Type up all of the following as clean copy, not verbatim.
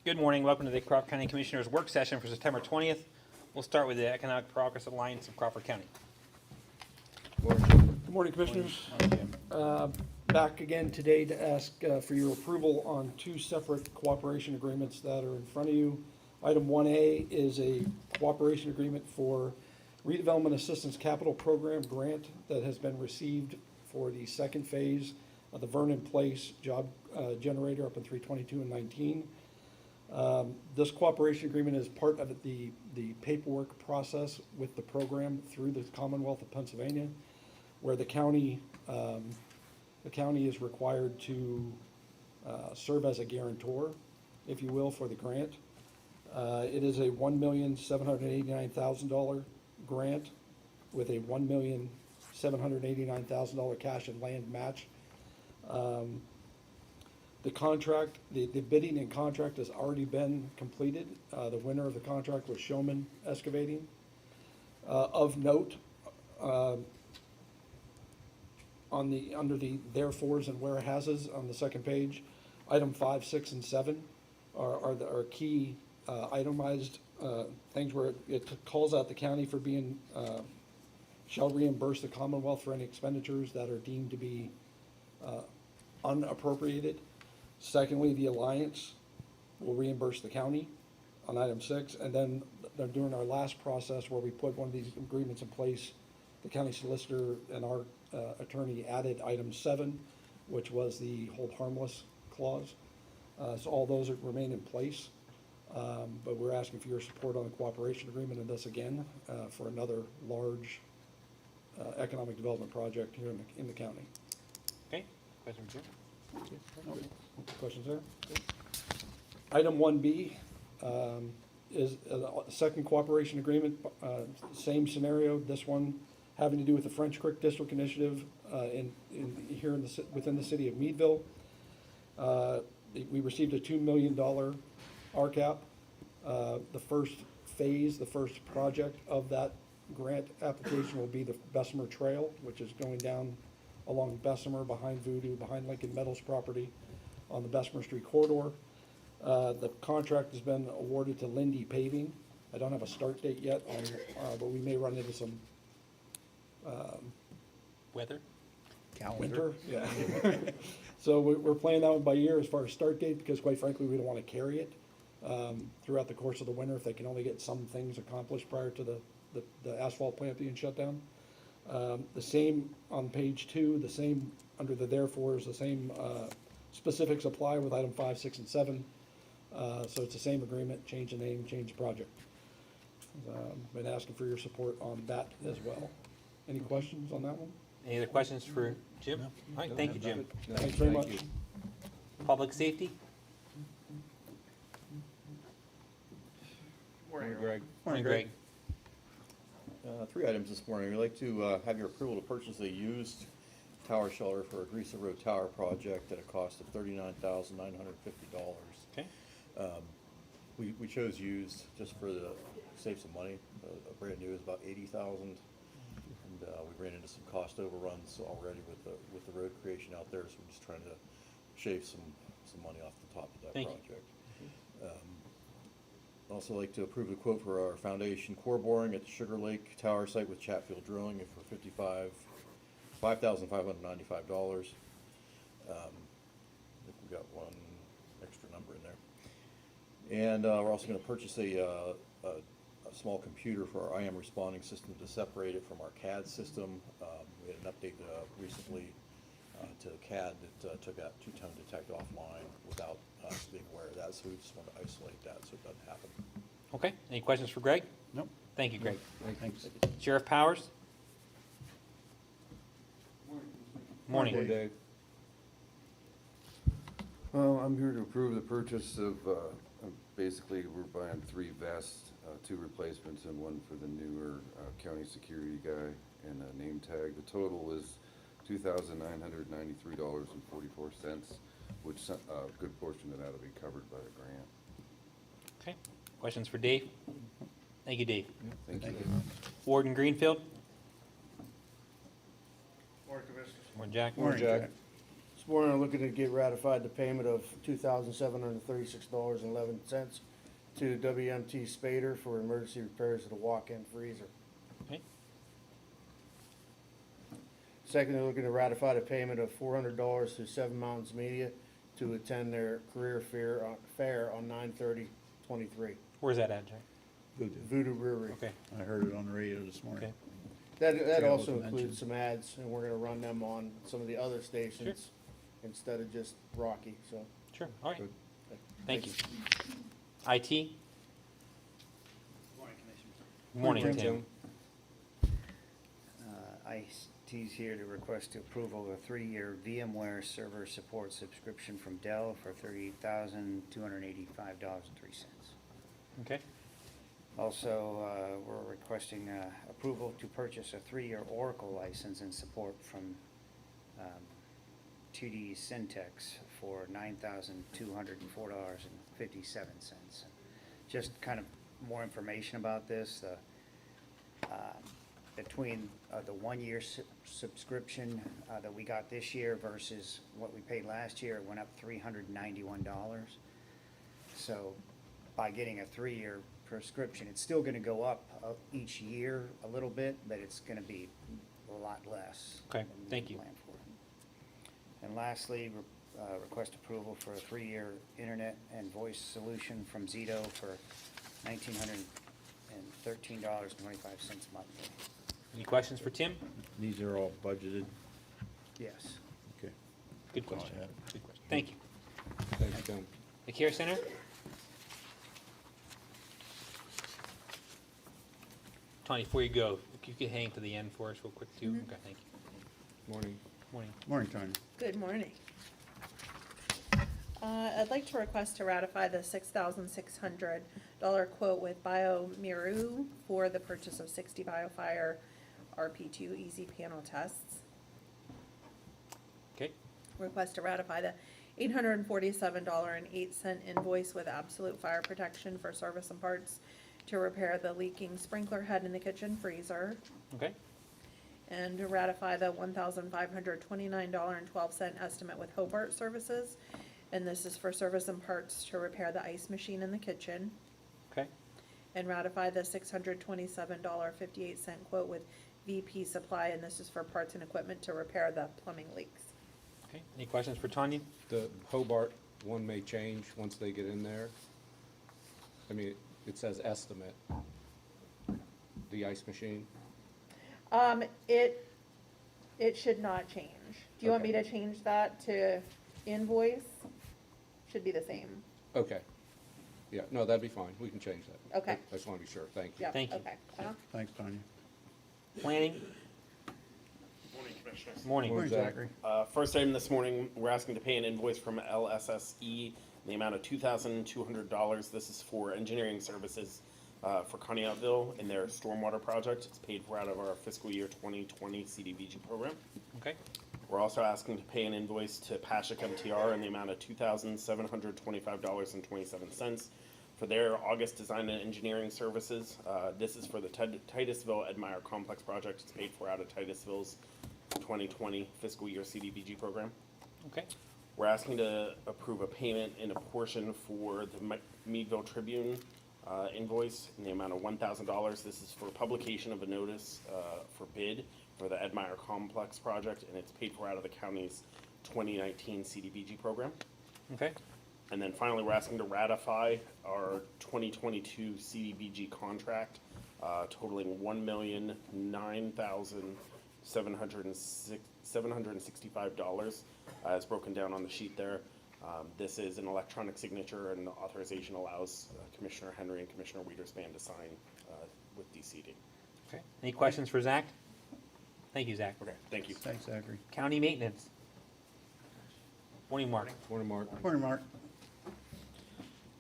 Good morning. Welcome to the Crawford County Commissioners Work Session for September 20th. We'll start with the Economic Progress Alliance of Crawford County. Good morning, Commissioners. Back again today to ask for your approval on two separate cooperation agreements that are in front of you. Item 1A is a cooperation agreement for Redevelopment Assistance Capital Program grant that has been received for the second phase of the Vernon Place job generator up in 322 and 19. This cooperation agreement is part of the paperwork process with the program through the Commonwealth of Pennsylvania, where the county is required to serve as a guarantor, if you will, for the grant. It is a $1,789,000 grant with a $1,789,000 cash and land match. The contract, the bidding and contract has already been completed. The winner of the contract was Showman Excavating. Of note, under the therefores and whereases on the second page, item 5, 6, and 7 are key itemized things where it calls out the county for being shall reimburse the Commonwealth for any expenditures that are deemed to be unappropriated. Secondly, the Alliance will reimburse the county on item 6, and then they're doing our last process where we put one of these agreements in place. The county solicitor and our attorney added item 7, which was the hold harmless clause. So all those remain in place, but we're asking for your support on the cooperation agreement and this again for another large economic development project here in the county. Okay, question for Jim? Questions there? Item 1B is a second cooperation agreement, same scenario. This one having to do with the French Creek District Initiative within the city of Meadville. We received a $2 million RCAP. The first phase, the first project of that grant application will be the Bessemer Trail, which is going down along Bessemer, behind Voodoo, behind Lincoln Meadows property on the Bessemer Street corridor. The contract has been awarded to Lindy Paving. I don't have a start date yet, but we may run into some Weather? winter. Yeah. So we're playing that one by ear as far as start date, because quite frankly, we don't want to carry it throughout the course of the winter if they can only get some things accomplished prior to the asphalt plant being shut down. The same on page 2, the same under the therefores, the same specifics apply with item 5, 6, and 7. So it's the same agreement, change the name, change the project. Been asking for your support on that as well. Any questions on that one? Any other questions for Jim? All right, thank you, Jim. Thanks very much. Public safety? Morning, Greg. Morning, Greg. 3 items this morning. We'd like to have your approval to purchase a used tower shelter for a Greaser Road Tower project at a cost of $39,950. Okay. We chose used just for the save some money. A brand new is about $80,000, and we ran into some cost overruns already with the road creation out there. So we're just trying to shave some money off the top of that Thank you. project. Also like to approve the quote for our foundation core boring at the Sugar Lake Tower site with Chatfield Drilling for $5,595. I think we got one extra number in there. And we're also going to purchase a small computer for our IM responding system to separate it from our CAD system. We had an update recently to CAD that took that 2-tone detect offline without us being aware of that, so we just want to isolate that so it doesn't happen. Okay, any questions for Greg? Nope. Thank you, Greg. Thanks. Sheriff Powers? Morning. Morning, Dave. Well, I'm here to approve the purchase of, basically, we're buying 3 vests, 2 replacements and 1 for the newer county security guy, and a name tag. The total is $2,993.44, which a good portion of that will be covered by the grant. Okay, questions for Dave? Thank you, Dave. Thank you. Warden Greenfield? Morning, Commissioners. Morning, Jack. Morning, Jack. This morning, I'm looking to get ratified the payment of $2,736.11 to WMT Spader for emergency repairs of the walk-in freezer. Okay. Second, they're looking to ratify the payment of $400 to Seven Mountains Media to attend their career fair on 9/30/23. Where's that at, Jack? Voodoo Brewery. Okay, I heard it on the radio this morning. okay. That Forgot also what to mention. includes some ads, and we're gonna run them on some of the other stations instead of just Rocky, so. Sure, all right. Good. Thank you. IT? Morning, Tim. IT's here to request approval of a 3-year VMware server support subscription from Dell for $38,285.03. Okay, Also, we're requesting approval to purchase a 3-year Oracle license and support from 2D Syntex for $9,204.57. Just kind of more information about this. Between the 1-year subscription that we got this year versus what we paid last year, it went up $391. So by getting a 3-year prescription, it's still gonna go up each year a little bit, but it's gonna be a lot less. Okay, than we thank you. planned for. And lastly, request approval for a 3-year internet and voice solution from Zito for $1,913.25 monthly. any questions for Tim? These are all budgeted. Yes. Okay. Good That's all I question. had. Good question. Thank you. Thanks, Tim. The Care Center? Tony, before you go, if you could hang to the end for us real quick too. Okay, thank you. Morning. Morning. Morning, Tony. Good morning. I'd like to request to ratify the $6,600 quote with BioMiru for the purchase of 60 BioFire RP2 easy panel tests. Okay, Request to ratify the $847.08 invoice with Absolute Fire Protection for service and parts to repair the leaking sprinkler head in the kitchen freezer. okay, And to ratify the $1,529.12 estimate with Hobart Services. And this is for service and parts to repair the ice machine in the kitchen. okay, And ratify the $627.58 quote with VP Supply, and this is for parts and equipment to repair the plumbing leaks. okay. Any questions for Tanya? The Hobart one may change once they get in there. I mean, it says estimate. The ice machine. It should not change. Do you want me to change that to invoice? Should be the same. Okay. Yeah, no, that'd be fine. We can change that. Okay. I just want to be sure. Thank you. Yep, Thank you. okay. Uh-huh. Thanks, Tanya. Planning? Morning, Commissioners. Morning. Morning, Zachary. First item this morning, we're asking to pay an invoice from LSSE in the amount of $2,200. This is for engineering services for Conneautville in their stormwater project. It's paid for out of our fiscal year 2020 CDBG program. Okay, We're also asking to pay an invoice to Pashik MTR in the amount of $2,725.27 for their August design and engineering services. This is for the Titusville Edmire Complex project. It's paid for out of Titusville's 2020 fiscal year CDBG program. okay, We're asking to approve a payment in a portion for the Meadville Tribune invoice in the amount of $1,000. This is for publication of a notice for bid for the Edmire Complex project, and it's paid for out of the county's 2019 CDBG program. okay, And then finally, we're asking to ratify our 2022 CDBG contract totaling $1,009,765 as broken down on the sheet there. This is an electronic signature, and the authorization allows Commissioner Henry and Commissioner Wiederspan to sign with DCD. okay. Any questions for Zach? Thank you, Zach. Okay, thank you. Thanks, Zachary. County maintenance. Morning, Mark. Morning, Mark. Morning, Mark.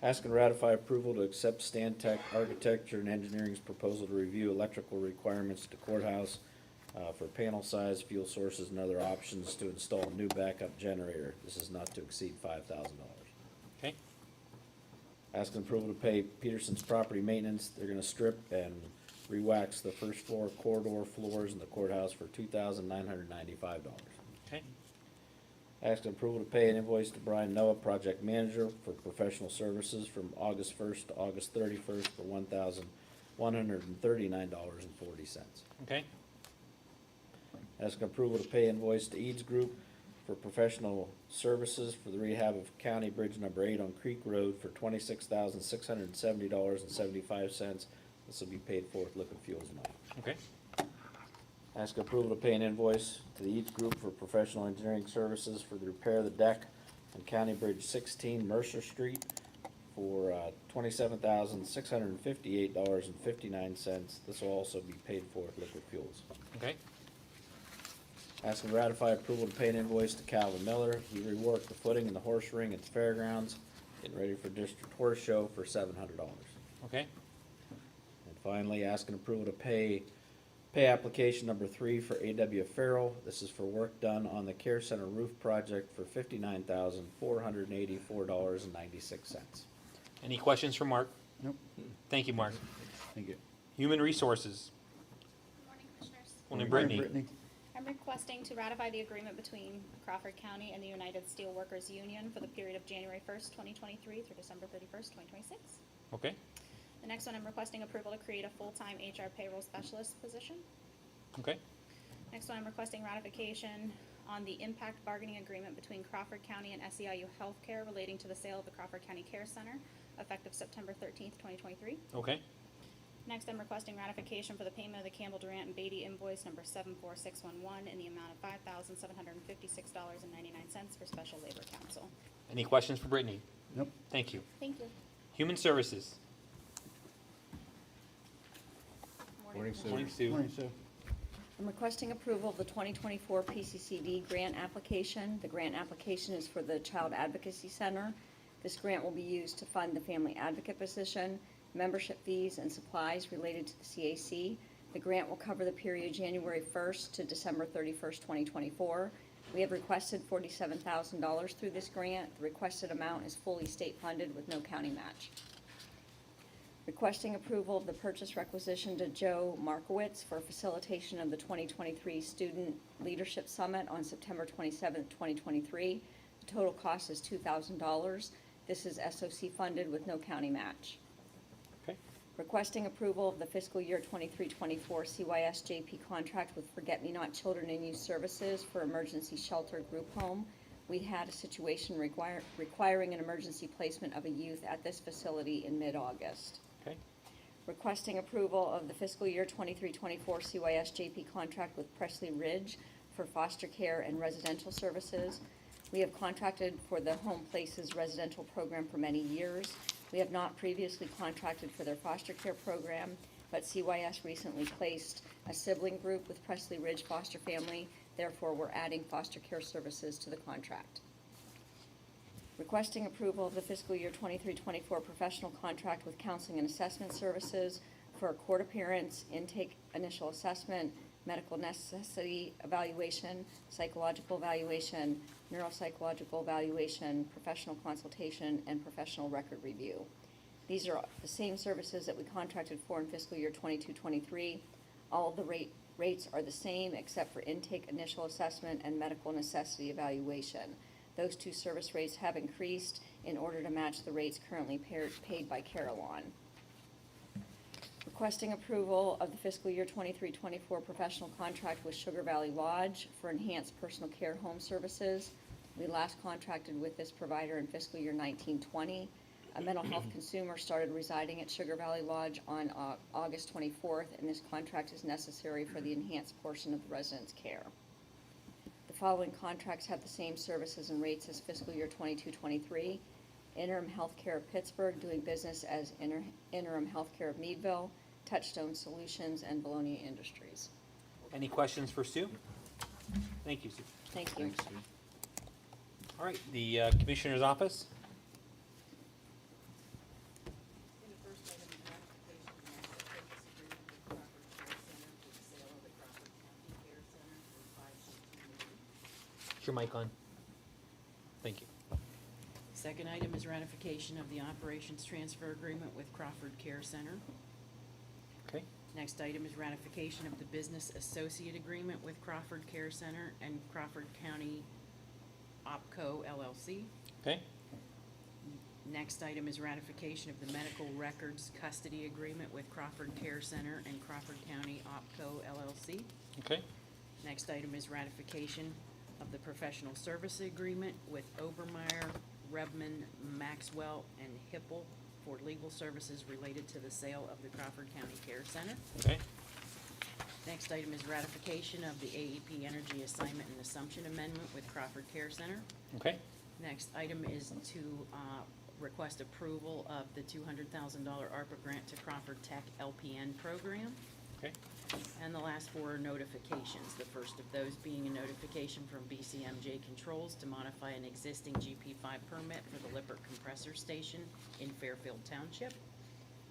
Ask and ratify approval to accept Stantec Architecture and Engineering's proposal to review electrical requirements to courthouse for panel size, fuel sources, and other options to install a new backup generator. This is not to exceed $5,000. Okay, Ask and approval to pay Peterson's property maintenance. They're gonna strip and re-wax the first floor corridor floors in the courthouse for $2,995. okay, Asking approval to pay an invoice to Brian Noah, project manager, for professional services from August 1st to August 31st for $1,139.40. Okay, Asking approval to pay invoice to Eads Group for professional services for the rehab of County Bridge Number 8 on Creek Road for $26,670.75. This will be paid for with liquid fuels money. okay, Ask approval to pay an invoice to the Eads Group for professional engineering services for the repair of the deck on County Bridge 16 Mercer Street for $27,658.59. This will also be paid for with liquid fuels. okay, Ask and ratify approval to pay an invoice to Calvin Miller. He reworked the footing in the horse ring at the fairgrounds, getting ready for District Horse Show for $700. okay, And finally, asking approval to pay application number 3 for A.W. Farrell. This is for work done on the Care Center roof project for $59,484.96. any questions for Mark? Nope. Thank you, Mark. Thank you. Human Resources, Good morning, Commissioners. Morning, Morning, Brittany. I'm requesting to ratify the agreement between Crawford County and the United Steelworkers Union for the period of January 1st, 2023 through December 31st, 2026. Okay, The next one, I'm requesting approval to create a full-time HR payroll specialist position. okay, Next one, I'm requesting ratification on the impact bargaining agreement between Crawford County and SEIU Healthcare relating to the sale of the Crawford County Care Center, effective September 13th, 2023. okay, Next, I'm requesting ratification for the payment of the Campbell Durant and Beatty invoice number 74611 in the amount of $5,756.99 for special labor counsel. any questions for Brittany? Nope. Thank you. Thank you. Human Services, Morning, Sue. morning, Sue. Morning, Sue. I'm requesting approval of the 2024 PCCD grant application. The grant application is for the Child Advocacy Center. This grant will be used to fund the family advocate position, membership fees, and supplies related to the CAC. The grant will cover the period January 1st to December 31st, 2024. We have requested $47,000 through this grant. The requested amount is fully state funded with no county match. Requesting approval of the purchase requisition to Joe Markowitz for facilitation of the 2023 Student Leadership Summit on September 27th, 2023. The total cost is $2,000. This is SOC funded with no county match. Okay, Requesting approval of the fiscal year 23-24 CYS JP contract with Forget Me Not Children and Youth Services for emergency shelter group home. We had a situation requiring an emergency placement of a youth at this facility in mid-August. okay, Requesting approval of the fiscal year 23-24 CYS JP contract with Presley Ridge for foster care and residential services. We have contracted for the Home Places residential program for many years. We have not previously contracted for their foster care program, but CYS recently placed a sibling group with Presley Ridge Foster Family. Therefore, we're adding foster care services to the contract. Requesting approval of the fiscal year 23-24 professional contract with Counseling and Assessment Services for a court appearance, intake initial assessment, medical necessity evaluation, psychological evaluation, neuropsychological evaluation, professional consultation, and professional record review. These are the same services that we contracted for in fiscal year 22-23. All of the rates are the same except for intake initial assessment and medical necessity evaluation. Those two service rates have increased in order to match the rates currently paid by Carillon. Requesting approval of the fiscal year 23-24 professional contract with Sugar Valley Lodge for enhanced personal care home services. We last contracted with this provider in fiscal year 19-20. A mental health consumer started residing at Sugar Valley Lodge on August 24th, and this contract is necessary for the enhanced portion of the resident's care. The following contracts have the same services and rates as fiscal year 22-23. Interim Healthcare of Pittsburgh, doing business as Interim Healthcare of Meadville, Touchstone Solutions, and Bologna Industries. any questions for Sue? Thank you, Sue. Thank you. Thanks, Sue. All right, the Commissioner's Office, In the first item, the ratification of the master purchase agreement with Crawford Care Center for the sale of the Crawford County Care Center for $5.2 million. is your mic on? Thank you. Second item is ratification of the operations transfer agreement with Crawford Care Center. Okay, Next item is ratification of the business associate agreement with Crawford Care Center and Crawford County OpCo LLC. Okay, Next item is ratification of the medical records custody agreement with Crawford Care Center and Crawford County OpCo LLC. okay, Next item is ratification of the professional service agreement with Obermeyer, Rebman, Maxwell, and Hippel for legal services related to the sale of the Crawford County Care Center. okay, Next item is ratification of the AEP Energy Assignment and Assumption Amendment with Crawford Care Center. okay, Next item is to request approval of the $200,000 ARPA grant to Crawford Tech LPN program. okay, And the last four are notifications. The first of those being a notification from BCMJ Controls to modify an existing GP5 permit for the Lippert Compressor Station in Fairfield Township.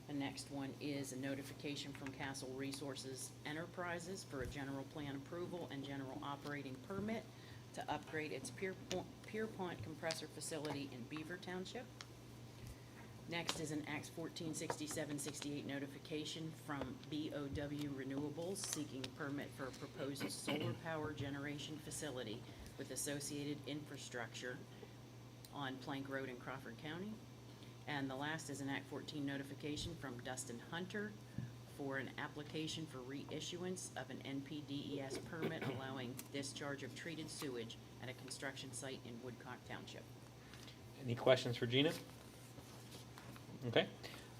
The next one is a notification from Castle Resources Enterprises for a general plan approval and general operating permit to upgrade its Pierpont compressor facility in Beaver Township. Next is an Acts 146768 notification from BOW Renewables seeking permit for a proposed solar power generation facility with associated infrastructure on Plank Road in Crawford County. And the last is an Act 14 notification from Dustin Hunter for an application for reissuance of an NPDES permit allowing discharge of treated sewage at a construction site in Woodcock Township. any questions for Gina? Okay,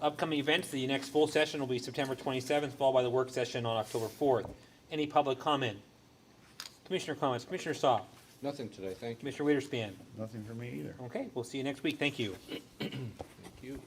upcoming events, the next full session will be September 27th, followed by the work session on October 4th. Any public comment? Commissioner comments, Commissioner Saw, Nothing today, thank you. Commissioner Wiederspin. Nothing for me either. Okay, we'll see you next week, thank you. Thank you.